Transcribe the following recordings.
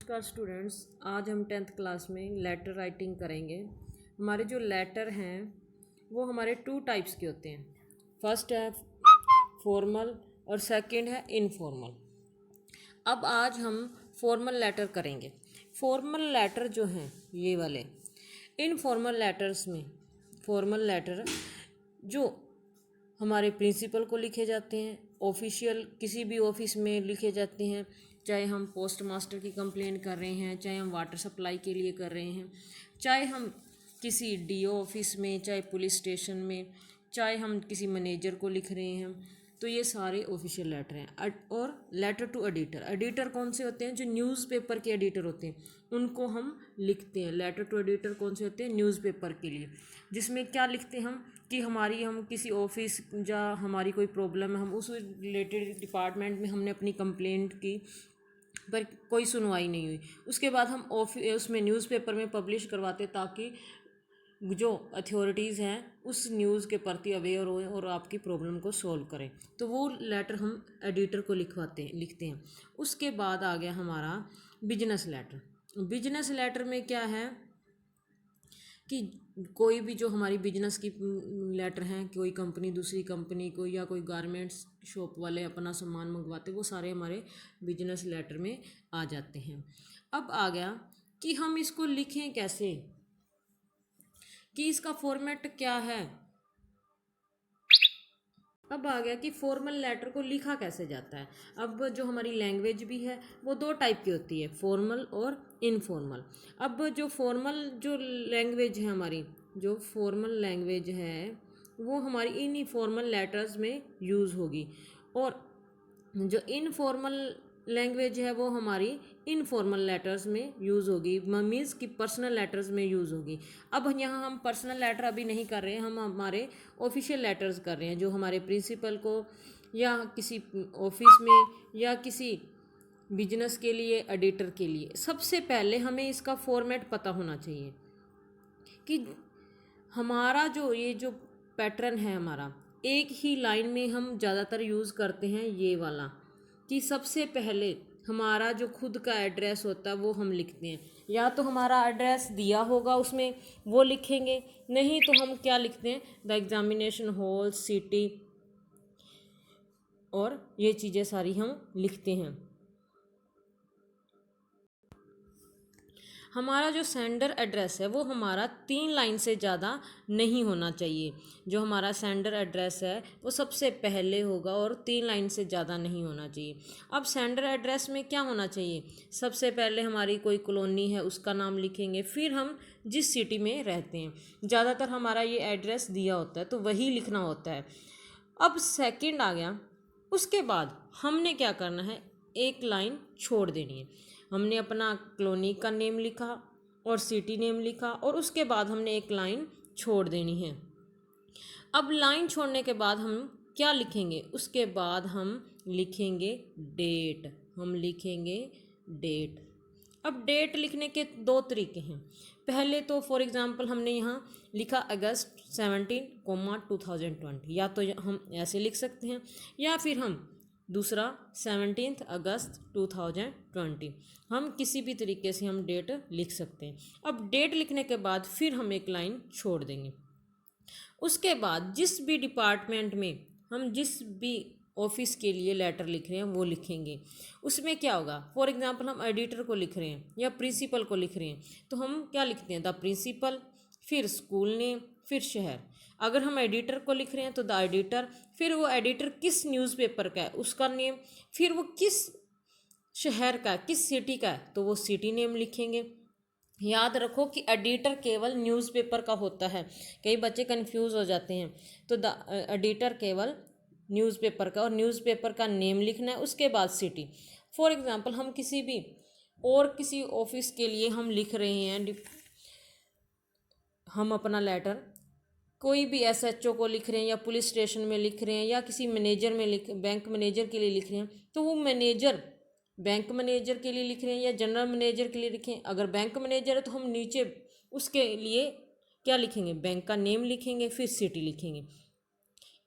नमस्कार स्टूडेंट्स, आज हम 10th क्लास में लेटर राइटिंग करेंगे। हमारे जो लेटर हैं वो हमारे 2 टाइप्स के होते हैं। फर्स्ट है फॉर्मल और सेकंड है इनफॉर्मल। अब आज हम फॉर्मल लेटर करेंगे। फॉर्मल लेटर जो हैं ये वाले, इनफॉर्मल लेटर्स में फॉर्मल लेटर जो हमारे प्रिंसिपल को लिखे जाते हैं, ऑफिशियल किसी भी ऑफिस में लिखे जाते हैं, चाहे हम पोस्ट मास्टर की कंप्लेंट कर रहे हैं, चाहे हम वाटर सप्लाई के लिए कर रहे हैं, चाहे हम किसी डीओ ऑफिस में, चाहे पुलिस स्टेशन में, चाहे हम किसी मैनेजर को लिख रहे हैं, तो ये सारे ऑफिशियल लेटर हैं। और लेटर टू एडिटर, एडिटर कौन से होते हैं? जो न्यूज़पेपर के एडिटर होते हैं उनको हम लिखते हैं। लेटर टू एडिटर कौन से होते हैं? न्यूज़पेपर के लिए, जिसमें क्या लिखते हैं हम कि हम किसी ऑफिस या हमारी कोई प्रॉब्लम है, हम उस रिलेटेड डिपार्टमेंट में हमने अपनी कंप्लेंट की पर कोई सुनवाई नहीं हुई, उसके बाद हम उसमें न्यूज़पेपर में पब्लिश करवाते ताकि जो अथॉरिटीज़ हैं उस न्यूज़ के प्रति अवेयर हों और आपकी प्रॉब्लम को सॉल्व करें। तो वो लेटर हम एडिटर को लिखते हैं। उसके बाद आ गया हमारा बिजनेस लेटर। बिजनेस लेटर में क्या है कि कोई भी जो हमारी बिजनेस की लेटर हैं, कोई कंपनी दूसरी कंपनी को या कोई गारमेंट्स शॉप वाले अपना सामान मंगवाते, वो सारे हमारे बिजनेस लेटर में आ जाते हैं। अब आ गया कि हम इसको लिखें कैसे, कि इसका फॉर्मेट क्या है। अब आ गया कि फॉर्मल लेटर को लिखा कैसे जाता है। अब जो हमारी लैंग्वेज भी है वो 2 टाइप की होती है, फॉर्मल और इनफॉर्मल। अब जो फॉर्मल जो लैंग्वेज है हमारी, जो फॉर्मल लैंग्वेज है वो हमारी इन फॉर्मल लेटर्स में यूज़ होगी, और जो इनफॉर्मल लैंग्वेज है वो हमारी इनफॉर्मल लेटर्स में यूज़ होगी, मीन्स कि पर्सनल लेटर्स में यूज़ होगी। अब यहाँ हम पर्सनल लेटर अभी नहीं कर रहे हैं, हम हमारे ऑफिशियल लेटर्स कर रहे हैं, जो हमारे प्रिंसिपल को या किसी ऑफिस में या किसी बिजनेस के लिए, एडिटर के लिए। सबसे पहले हमें इसका फॉर्मेट पता होना चाहिए कि हमारा जो पैटर्न है हमारा, एक ही लाइन में हम ज़्यादातर यूज़ करते हैं ये वाला, कि सबसे पहले हमारा जो खुद का एड्रेस होता है वो हम लिखते हैं। या तो हमारा एड्रेस दिया होगा उसमें वो लिखेंगे, नहीं तो हम क्या लिखते हैं? द एग्जामिनेशन हॉल, सिटी, और ये चीज़ें सारी हम लिखते हैं। हमारा जो सेंडर एड्रेस है वो हमारा 3 लाइन से ज़्यादा नहीं होना चाहिए। जो हमारा सेंडर एड्रेस है वो सबसे पहले होगा और 3 लाइन से ज़्यादा नहीं होना चाहिए। अब सेंडर एड्रेस में क्या होना चाहिए? सबसे पहले हमारी कोई कॉलोनी है उसका नाम लिखेंगे, फिर हम जिस सिटी में रहते हैं, ज़्यादातर हमारा ये एड्रेस दिया होता है तो वही लिखना होता है। अब सेकंड आ गया, उसके बाद हमने क्या करना है? एक लाइन छोड़ देनी है। हमने अपना कॉलोनी का नेम लिखा और सिटी नेम लिखा, और उसके बाद हमने एक लाइन छोड़ देनी है। अब लाइन छोड़ने के बाद हम क्या लिखेंगे? उसके बाद हम लिखेंगे डेट। हम लिखेंगे डेट। अब डेट लिखने के 2 तरीके हैं। पहले तो फॉर एग्ज़ाम्पल हमने यहाँ लिखा अगस्त 17, 2020, या तो हम ऐसे लिख सकते हैं, या फिर हम दूसरा 17 अगस्त 2020, हम किसी भी तरीके से हम डेट लिख सकते हैं। अब डेट लिखने के बाद फिर हम एक लाइन छोड़ देंगे। उसके बाद जिस भी डिपार्टमेंट में हम जिस भी ऑफिस के लिए लेटर लिख रहे हैं वो लिखेंगे। उसमें क्या होगा? फॉर एग्जांपल हम एडिटर को लिख रहे हैं या प्रिंसिपल को लिख रहे हैं, तो हम क्या लिखते हैं? द प्रिंसिपल, फिर स्कूल नेम, फिर शहर। अगर हम एडिटर को लिख रहे हैं तो द एडिटर, फिर वो एडिटर किस न्यूज़पेपर का है उसका नेम, फिर वो किस शहर का, किस सिटी का है तो वो सिटी नेम लिखेंगे। याद रखो कि एडिटर केवल न्यूज़पेपर का होता है, कई बच्चे कंफ्यूज हो जाते हैं। तो द एडिटर केवल न्यूज़पेपर का, और न्यूज़पेपर का नेम लिखना है, उसके बाद सिटी। फॉर एग्जांपल हम किसी ऑफिस के लिए हम लिख रहे हैं, हम अपना लेटर कोई भी एसएचओ को लिख रहे हैं या पुलिस स्टेशन में लिख रहे हैं या किसी बैंक मैनेजर के लिए लिख रहे हैं, तो वो मैनेजर बैंक मैनेजर के लिए लिख रहे हैं या जनरल मैनेजर के लिए लिखें। अगर बैंक मैनेजर है तो हम नीचे उसके लिए क्या लिखेंगे? बैंक का नेम लिखेंगे, फिर सिटी लिखेंगे।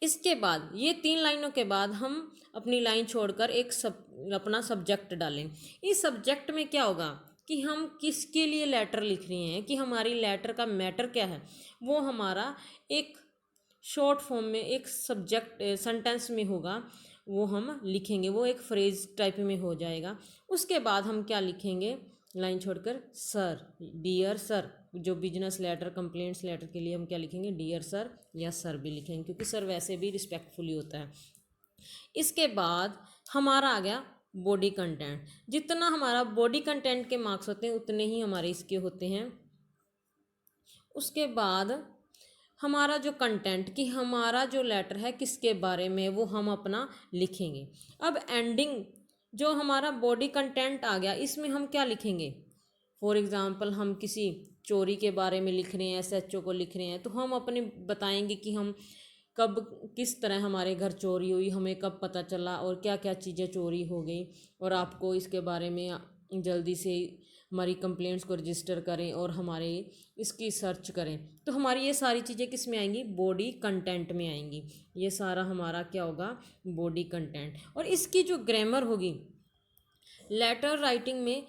इसके बाद ये 3 लाइनों के बाद हम अपनी लाइन छोड़कर अपना सब्जेक्ट डालें। इस सब्जेक्ट में क्या होगा? कि हम किसके लिए लेटर लिख रहे हैं, कि हमारी लेटर का मैटर क्या है, वो हमारा एक शॉर्ट फॉर्म में एक सब्जेक्ट सेंटेंस में होगा, वो हम लिखेंगे, वो एक फ्रेज टाइप में हो जाएगा। उसके बाद हम क्या लिखेंगे, लाइन छोड़कर सर, डियर सर। जो बिजनेस लेटर, कंप्लेंट्स लेटर के लिए हम क्या लिखेंगे, डियर सर या सर भी लिखेंगे, क्योंकि सर वैसे भी रिस्पेक्टफुली होता है। इसके बाद हमारा आ गया बॉडी कंटेंट। जितना हमारा बॉडी कंटेंट के मार्क्स होते हैं उतने ही हमारे इसके होते हैं। उसके बाद हमारा जो कंटेंट, कि हमारा जो लेटर है किसके बारे में, वो हम अपना लिखेंगे। अब एंडिंग, जो हमारा बॉडी कंटेंट आ गया, इसमें हम क्या लिखेंगे। फॉर एग्ज़ाम्पल हम किसी चोरी के बारे में लिख रहे हैं, एसएचओ को लिख रहे हैं, तो हम अपने बताएंगे कि हम कब किस तरह हमारे घर चोरी हुई, हमें कब पता चला और क्या क्या चीज़ें चोरी हो गई, और आपको इसके बारे में जल्दी से हमारी कंप्लेंट्स को रजिस्टर करें और हमारे इसकी सर्च करें। तो हमारी ये सारी चीज़ें किस में आएंगी, बॉडी कंटेंट में आएंगी। ये सारा हमारा क्या होगा, बॉडी कंटेंट। और इसकी जो ग्रामर होगी लेटर राइटिंग में,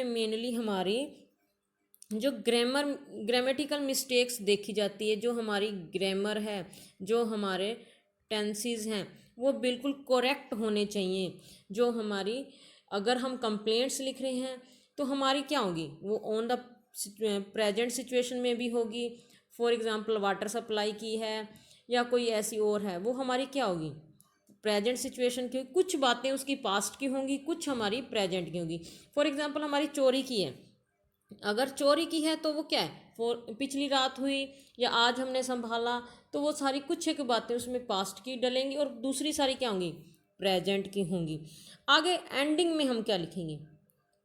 मेनली हमारी जो ग्रामेटिकल मिस्टेक्स देखी जाती है, जो हमारी ग्रामर है, जो हमारे टेंसेस हैं, वो बिल्कुल करेक्ट होने चाहिए। जो हमारी, अगर हम कंप्लेंट्स लिख रहे हैं तो हमारी क्या होगी, वो ऑन द प्रेजेंट सिचुएशन में भी होगी। फॉर एग्ज़ाम्पल वाटर सप्लाई की है या कोई ऐसी और है, वो हमारी क्या होगी, प्रेजेंट सिचुएशन की। कुछ बातें उसकी पास्ट की होंगी, कुछ हमारी प्रेजेंट की होंगी। फॉर एग्ज़ाम्पल हमारी चोरी की है, अगर चोरी की है तो वो क्या है, पिछली रात हुई या आज हमने संभाला, तो वो सारी कुछ एक बातें उसमें पास्ट की डलेंगी और दूसरी सारी क्या होंगी, प्रेजेंट की होंगी। आगे एंडिंग में हम क्या लिखेंगे,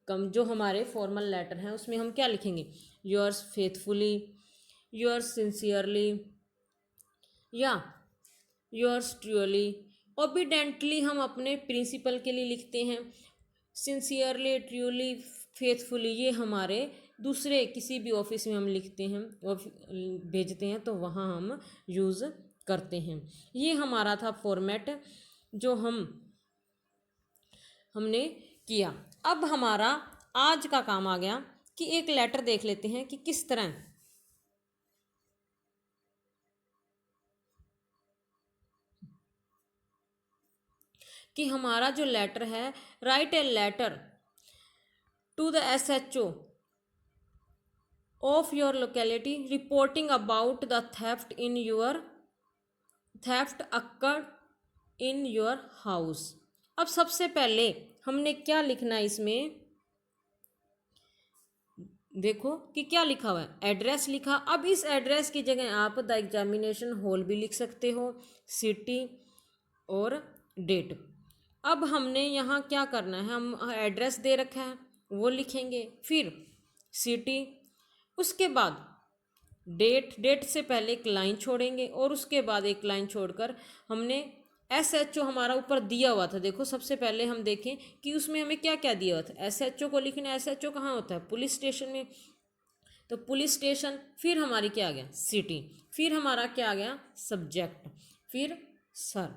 जो हमारे फॉर्मल लेटर हैं उसमें हम क्या लिखेंगे, योर्स फेथफुली, योर्स सिंसियरली या योर्स ट्रूली। ओबीडेंटली हम अपने प्रिंसिपल के लिए लिखते हैं, सिंसियरली, ट्रूली, फेथफुली ये हमारे दूसरे किसी भी ऑफिस में हम लिखते हैं और भेजते हैं, तो वहाँ हम यूज़ करते हैं। ये हमारा था फॉर्मेट जो हमने किया। अब हमारा आज का काम आ गया कि एक लेटर देख लेते हैं कि किस तरह कि हमारा जो लेटर है, write a letter to the SHO of your locality reporting about the theft occurred in your house। अब सबसे पहले हमने क्या लिखना है इसमें, देखो कि क्या लिखा हुआ है, एड्रेस लिखा। अब इस एड्रेस की जगह आप द एग्जामिनेशन हॉल भी लिख सकते हो, सिटी और डेट। अब हमने यहाँ क्या करना है, हम एड्रेस दे रखा है वो लिखेंगे, फिर सिटी, उसके बाद डेट से पहले एक लाइन छोड़ेंगे और उसके बाद एक लाइन छोड़कर हमने SHO हमारा ऊपर दिया हुआ था। देखो सबसे पहले हम देखें कि उसमें हमें क्या क्या दिया हुआ था, SHO को लिखना। SHO कहाँ होता है, पुलिस स्टेशन में, तो पुलिस स्टेशन। फिर हमारी क्या आ गया, सिटी। फिर हमारा क्या आ गया, सब्जेक्ट। फिर सर।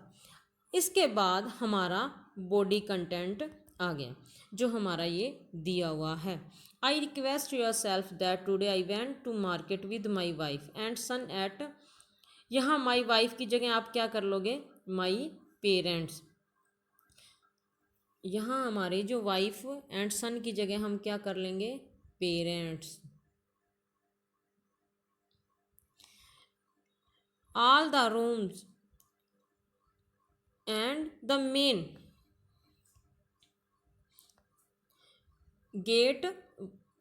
इसके बाद हमारा बॉडी कंटेंट आ गया जो हमारा ये दिया हुआ है। I request yourself that today I went to market with my wife and son at, यहाँ माई वाइफ की जगह आप क्या कर लोगे, माई पेरेंट्स। यहाँ हमारे जो वाइफ एंड सन की जगह हम क्या कर लेंगे, parents. All the rooms and the main gate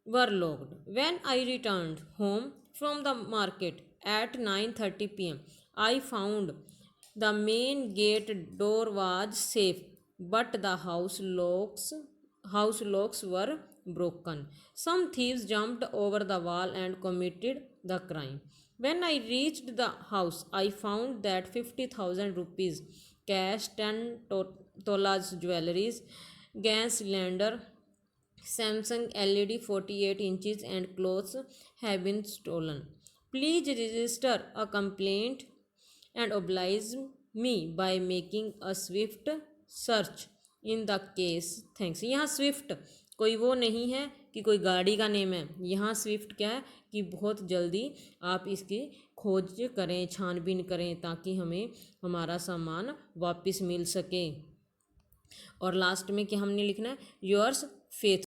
were locked. When I returned home from the market at 9:30 p.m., I found the main gate door was safe, but the house locks were broken. Some thieves jumped over the wall and committed the crime. When I reached the house, I found that 50,000 rupees cash, 10 tolas jewelries, gas cylinder, Samsung LED 48 inches and clothes have been stolen. Please register a complaint and oblige me by making a Swift search in the case, thanks. यहाँ Swift कोई वो नहीं है कि कोई गाड़ी का name है, यहाँ स्विफ्ट क्या है कि बहुत जल्दी आप इसकी खोज करें, छानबीन करें, ताकि हमें हमारा सामान वापस मिल सके। और लास्ट में क्या हमने लिखना है, योर्स फेथ